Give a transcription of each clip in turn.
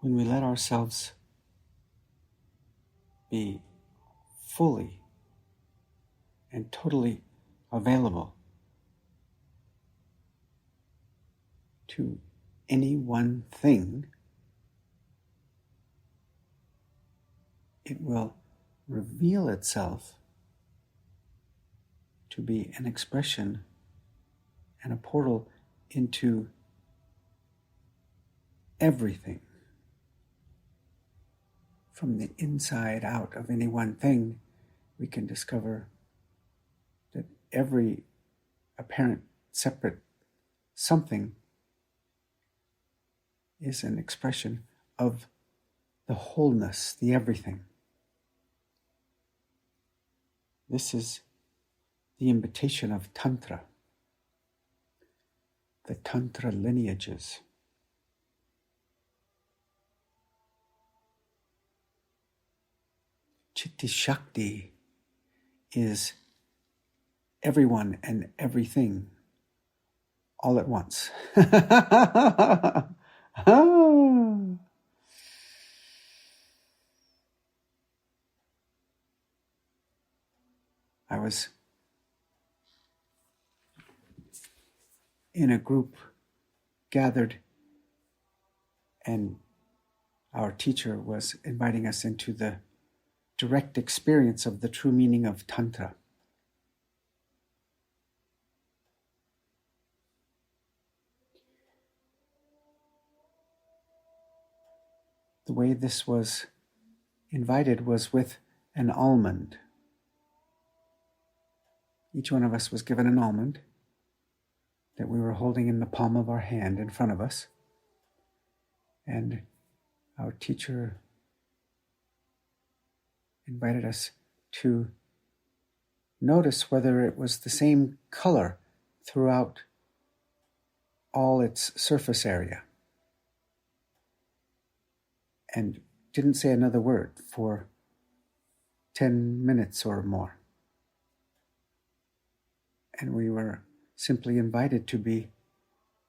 when we let ourselves be fully and totally available to any one thing, it will reveal itself to be an expression and a portal into everything. From the inside out of any one thing, we can discover that every apparent separate something is an expression of the wholeness, the everything. This is the invitation of Tantra, the Tantra lineages. Chiti Shakti is everyone and everything all at once. I was in a group gathered, and our teacher was inviting us into the direct experience of the true meaning of Tantra. The way this was invited was with an almond. Each one of us was given an almond that we were holding in the palm of our hand in front of us. And our teacher invited us to notice whether it was the same color throughout all its surface area. And didn't say another word for 10 minutes or more. And we were simply invited to be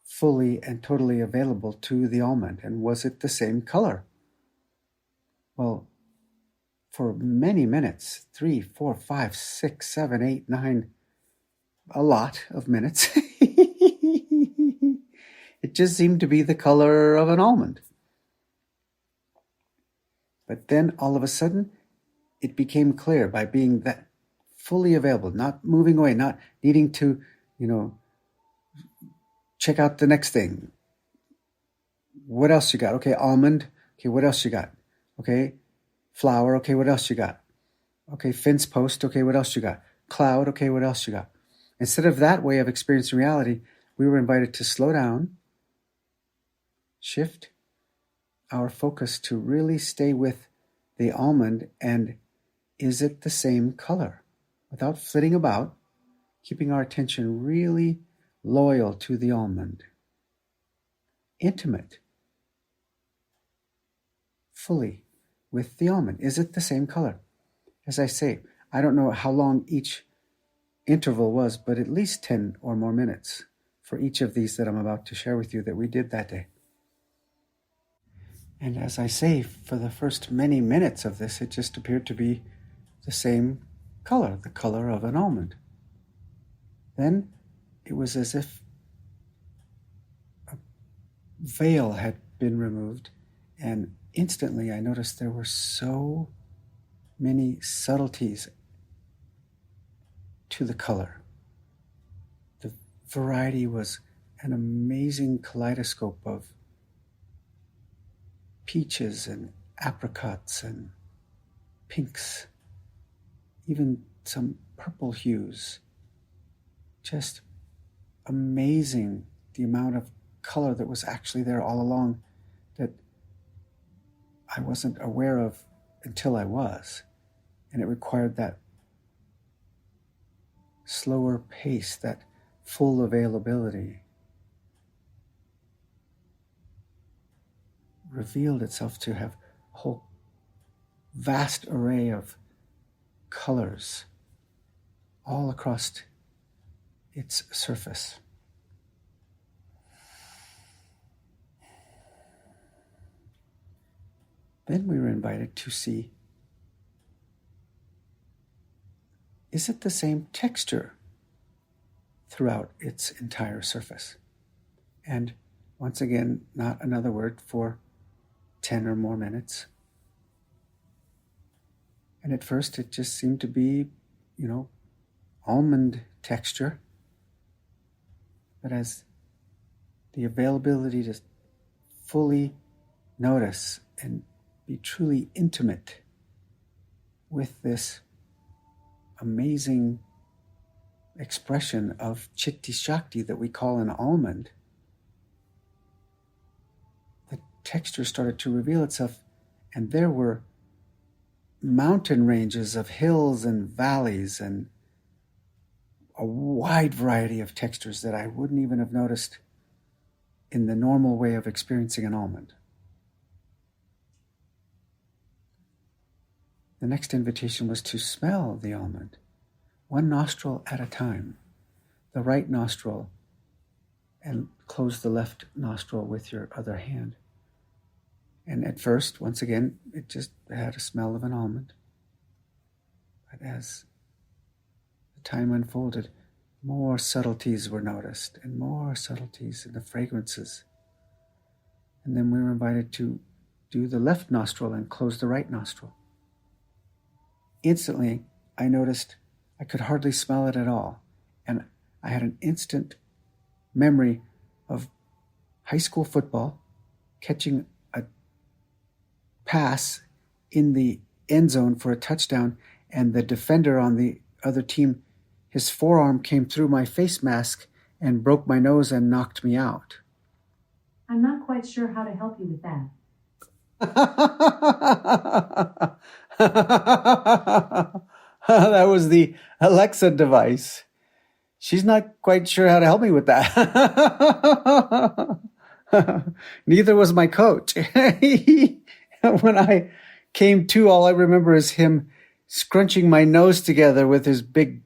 fully and totally available to the almond. And was it the same color? Well, for many minutes, 3, 4, 5, 6, 7, 8, 9, a lot of minutes, it just seemed to be the color of an almond. But then all of a sudden, it became clear by being that fully available, not moving away, not needing to, check out the next thing. What else you got? Okay, almond. Okay, what else you got? Okay, flower. Okay, what else you got? Okay, fence post. Okay, what else you got? Cloud. Okay, what else you got? Instead of that way of experiencing reality, we were invited to slow down, shift our focus to really stay with the almond, and is it the same color? Without flitting about, keeping our attention really loyal to the almond. Intimate, fully with the almond. Is it the same color? As I say, I don't know how long each interval was, but at least 10 or more minutes for each of these that I'm about to share with you that we did that day. And as I say, for the first many minutes of this, it just appeared to be the same color, the color of an almond. Then it was as if a veil had been removed, and instantly I noticed there were so many subtleties to the color. The variety was an amazing kaleidoscope of peaches and apricots and pinks, even some purple hues. Just amazing the amount of color that was actually there all along that I wasn't aware of until I was. And it required that slower pace, that full availability. Revealed itself to have a whole vast array of colors all across its surface. Then we were invited to see, is it the same texture throughout its entire surface? And once again, not another word for 10 or more minutes. And at first it just seemed to be, almond texture. But as the availability to fully notice and be truly intimate with this amazing expression of Chiti Shakti that we call an almond, the texture started to reveal itself, and there were mountain ranges of hills and valleys and a wide variety of textures that I wouldn't even have noticed in the normal way of experiencing an almond. The next invitation was to smell the almond, one nostril at a time, the right nostril, and close the left nostril with your other hand. And at first, once again, it just had a smell of an almond. But as the time unfolded, more subtleties were noticed and more subtleties in the fragrances. And then we were invited to do the left nostril and close the right nostril. Instantly, I noticed I could hardly smell it at all. And I had an instant memory of high school football, catching a pass in the end zone for a touchdown, and the defender on the other team, his forearm came through my face mask and broke my nose and knocked me out. I'm not quite sure how to help you with that. That was the Alexa device. She's not quite sure how to help me with that. Neither was my coach. When I came to, all I remember is him scrunching my nose together with his big,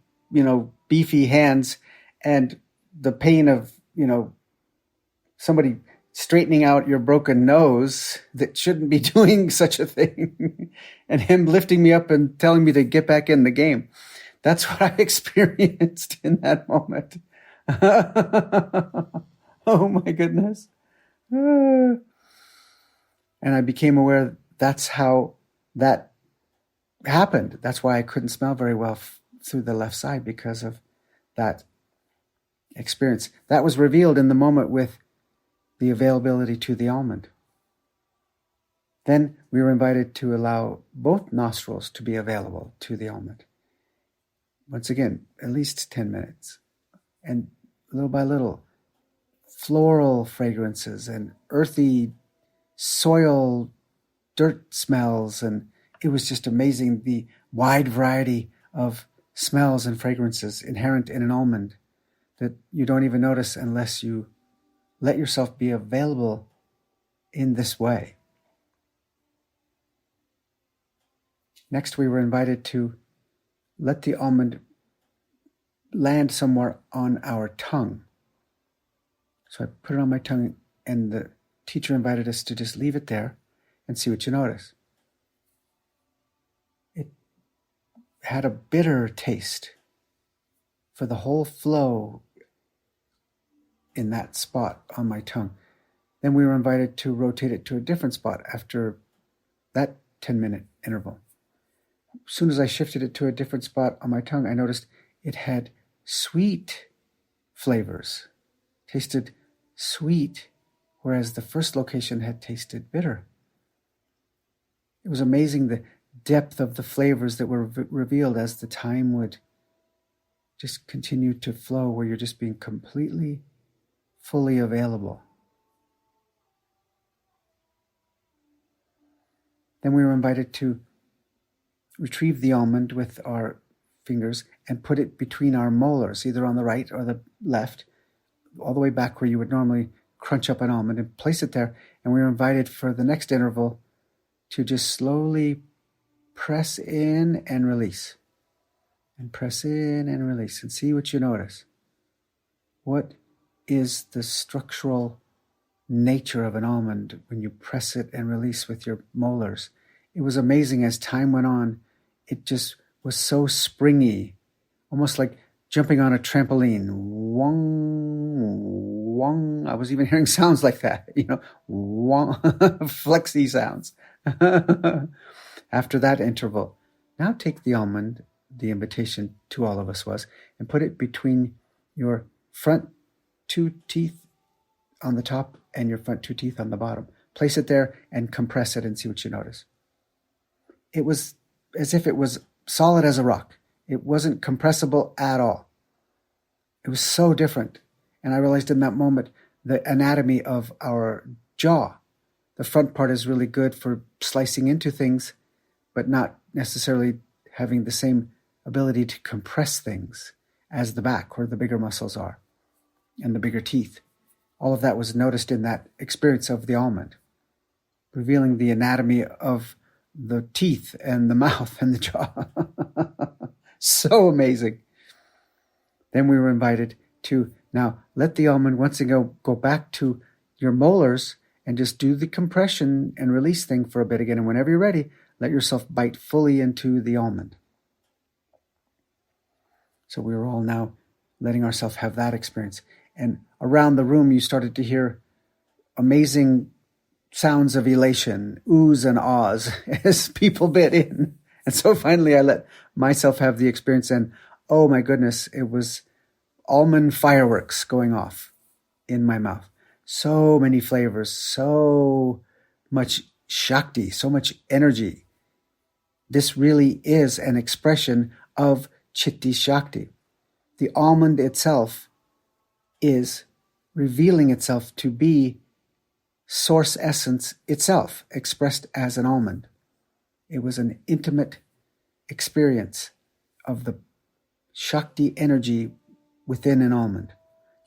beefy hands, and the pain of, somebody straightening out your broken nose that shouldn't be doing such a thing, and him lifting me up and telling me to get back in the game. That's what I experienced in that moment. Oh my goodness. And I became aware that's how that happened. That's why I couldn't smell very well through the left side, because of that experience. That was revealed in the moment with the availability to the almond. Then we were invited to allow both nostrils to be available to the almond. Once again, at least 10 minutes. And little by little, floral fragrances and earthy soil, dirt smells. And it was just amazing, the wide variety of smells and fragrances inherent in an almond that you don't even notice unless you let yourself be available in this way. Next, we were invited to let the almond land somewhere on our tongue. So I put it on my tongue, and the teacher invited us to just leave it there and see what you notice. It had a bitter taste for the whole flow in that spot on my tongue. Then we were invited to rotate it to a different spot after that 10-minute interval. As soon as I shifted it to a different spot on my tongue, I noticed it had sweet flavors, tasted sweet, whereas the first location had tasted bitter. It was amazing the depth of the flavors that were revealed as the time would just continue to flow, where you're just being completely, fully available. Then we were invited to retrieve the almond with our fingers and put it between our molars, either on the right or the left, all the way back where you would normally crunch up an almond, and place it there. And we were invited for the next interval to just slowly press in and release. And press in and release, and see what you notice. What is the structural nature of an almond when you press it and release with your molars. It was amazing as time went on. It just was so springy, almost like jumping on a trampoline. Wong, wong. I was even hearing sounds like that, wong, flexy sounds. After that interval, now take the almond, the invitation to all of us was, and put it between your front two teeth on the top and your front two teeth on the bottom. Place it there and compress it and see what you notice. It was as if it was solid as a rock. It wasn't compressible at all. It was so different. And I realized in that moment the anatomy of our jaw. The front part is really good for slicing into things, but not necessarily having the same ability to compress things as the back, where the bigger muscles are, and the bigger teeth. All of that was noticed in that experience of the almond, revealing the anatomy of the teeth and the mouth and the jaw. So amazing. Then we were invited to now let the almond once again go back to your molars and just do the compression and release thing for a bit again. And whenever you're ready, let yourself bite fully into the almond. So we were all now letting ourselves have that experience. And around the room, you started to hear amazing sounds of elation, oohs and ahs, as people bit in. And so finally I let myself have the experience, and oh my goodness, it was almond fireworks going off in my mouth. So many flavors, so much Shakti, so much energy. This really is an expression of Chiti Shakti. The almond itself is revealing itself to be source essence itself, expressed as an almond. It was an intimate experience of the Shakti energy within an almond.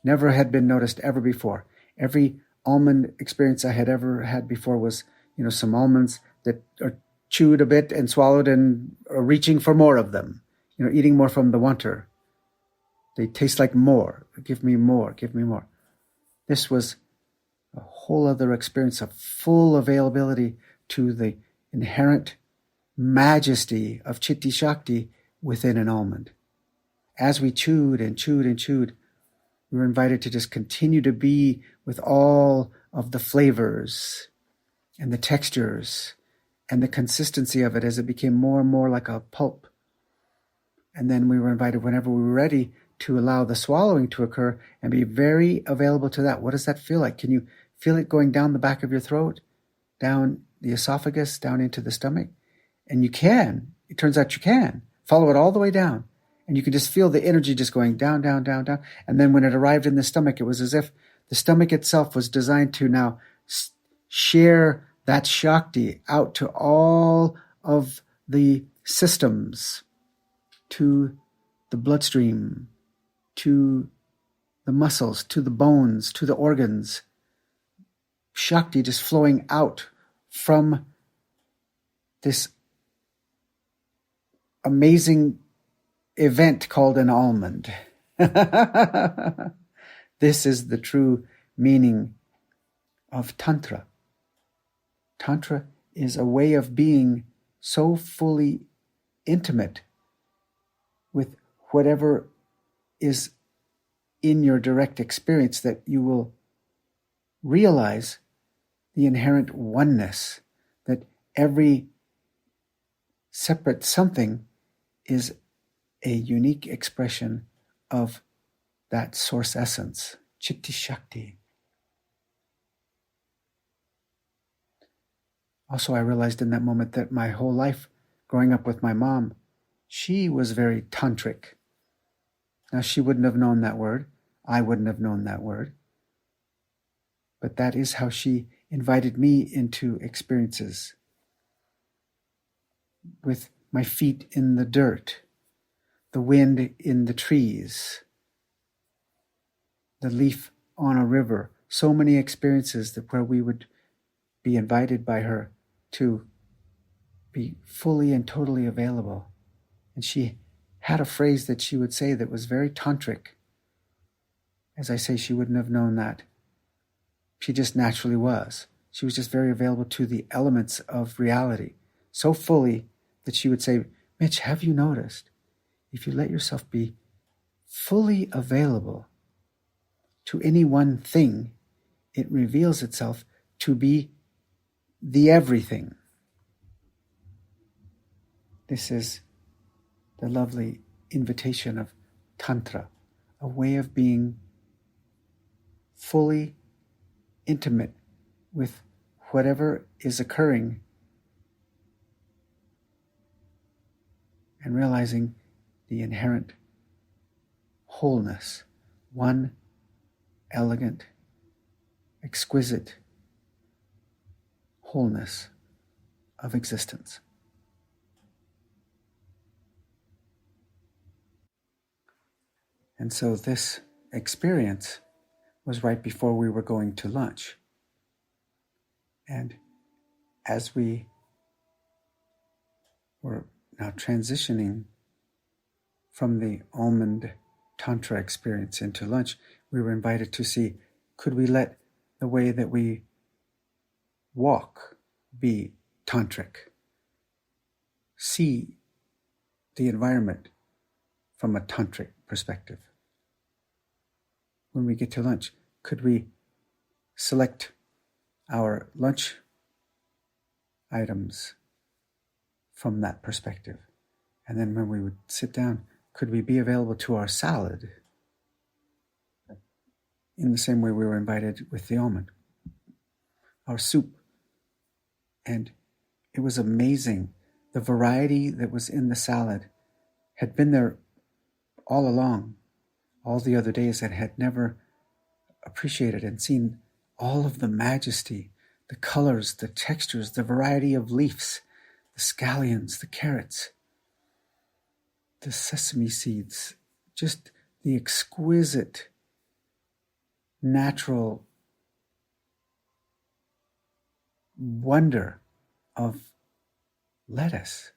Never had been noticed ever before. Every almond experience I had ever had before was, some almonds that are chewed a bit and swallowed and are reaching for more of them, eating more from the wanter. They taste like more. Give me more, give me more. This was a whole other experience of full availability to the inherent majesty of Chiti Shakti within an almond. As we chewed and chewed and chewed, we were invited to just continue to be with all of the flavors and the textures and the consistency of it as it became more and more like a pulp. And then we were invited, whenever we were ready, to allow the swallowing to occur and be very available to that. What does that feel like? Can you feel it going down the back of your throat, down the esophagus, down into the stomach? And you can. It turns out you can. Follow it all the way down. And you can just feel the energy just going down, down, down, down. And then when it arrived in the stomach, it was as if the stomach itself was designed to now share that Shakti out to all of the systems, to the bloodstream, to the muscles, to the bones, to the organs. Shakti just flowing out from this amazing event called an almond. This is the true meaning of Tantra. Tantra is a way of being so fully intimate with whatever is in your direct experience that you will realize the inherent oneness, that every separate something is a unique expression of that source essence, Chiti Shakti. Also, I realized in that moment that my whole life, growing up with my mom, she was very tantric. Now, she wouldn't have known that word. I wouldn't have known that word. But that is how she invited me into experiences, with my feet in the dirt, the wind in the trees, the leaf on a river. So many experiences where we would be invited by her to be fully and totally available. And she had a phrase that she would say that was very tantric. As I say, she wouldn't have known that. She just naturally was. She was just very available to the elements of reality, so fully that she would say, Mitch, have you noticed? If you let yourself be fully available to any one thing, it reveals itself to be the everything. This is the lovely invitation of Tantra, a way of being fully intimate with whatever is occurring and realizing the inherent wholeness, one elegant, exquisite wholeness of existence. And so this experience was right before we were going to lunch. And as we were now transitioning from the Almond Tantra experience into lunch, we were invited to see, could we let the way that we walk be tantric? See the environment from a tantric perspective. When we get to lunch, could we select our lunch items from that perspective? And then when we would sit down, could we be available to our salad in the same way we were invited with the almond? Our soup. And it was amazing. The variety that was in the salad had been there all along, all the other days, and had never appreciated and seen all of the majesty, the colors, the textures, the variety of leaves, the scallions, the carrots, the sesame seeds, just the exquisite, natural wonder of lettuce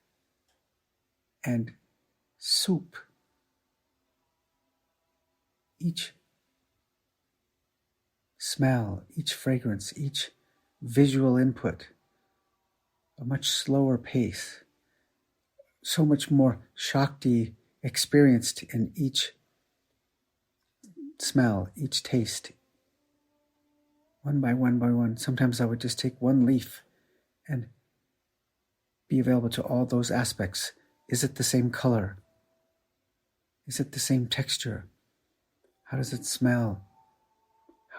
and soup. Each smell, each fragrance, each visual input, a much slower pace, so much more Shakti experienced in each smell, each taste, one by one by one. Sometimes I would just take one leaf and be available to all those aspects. Is it the same color? Is it the same texture? How does it smell?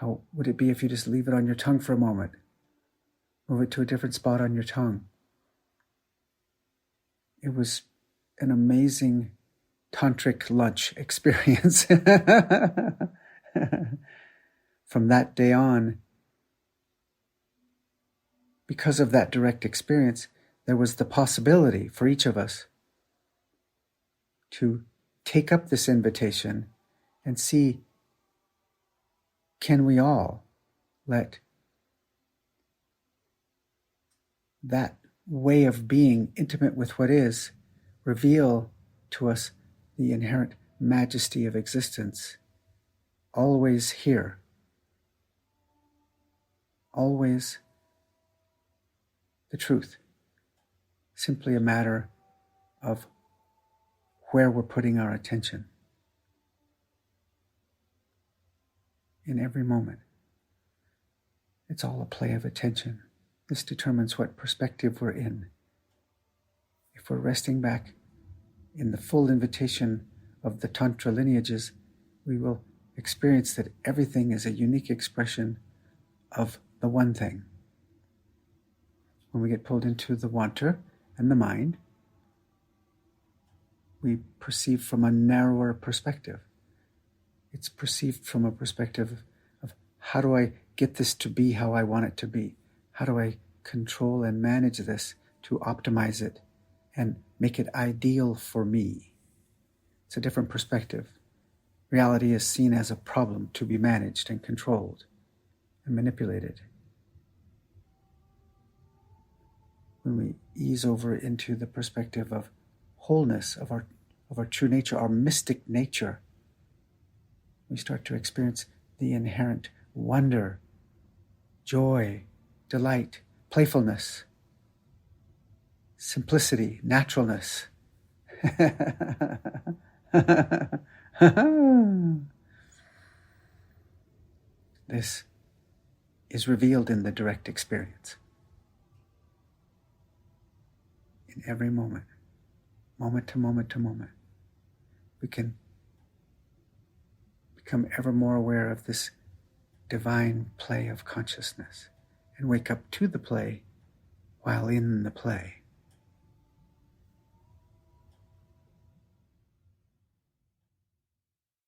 How would it be if you just leave it on your tongue for a moment? Move it to a different spot on your tongue. It was an amazing tantric lunch experience. From that day on, because of that direct experience, there was the possibility for each of us to take up this invitation and see, can we all let that way of being intimate with what is reveal to us the inherent majesty of existence, always here, always the truth, simply a matter of where we're putting our attention in every moment. It's all a play of attention. This determines what perspective we're in. If we're resting back in the full invitation of the Tantra lineages, we will experience that everything is a unique expression of the one thing. When we get pulled into the wanter and the mind, we perceive from a narrower perspective. It's perceived from a perspective of how do I get this to be how I want it to be? How do I control and manage this to optimize it and make it ideal for me? It's a different perspective. Reality is seen as a problem to be managed and controlled and manipulated. When we ease over into the perspective of wholeness, of our true nature, our mystic nature, we start to experience the inherent wonder joy, delight, playfulness, simplicity, naturalness. This is revealed in the direct experience. In every moment, moment to moment to moment, we can become ever more aware of this divine play of consciousness and wake up to the play while in the play.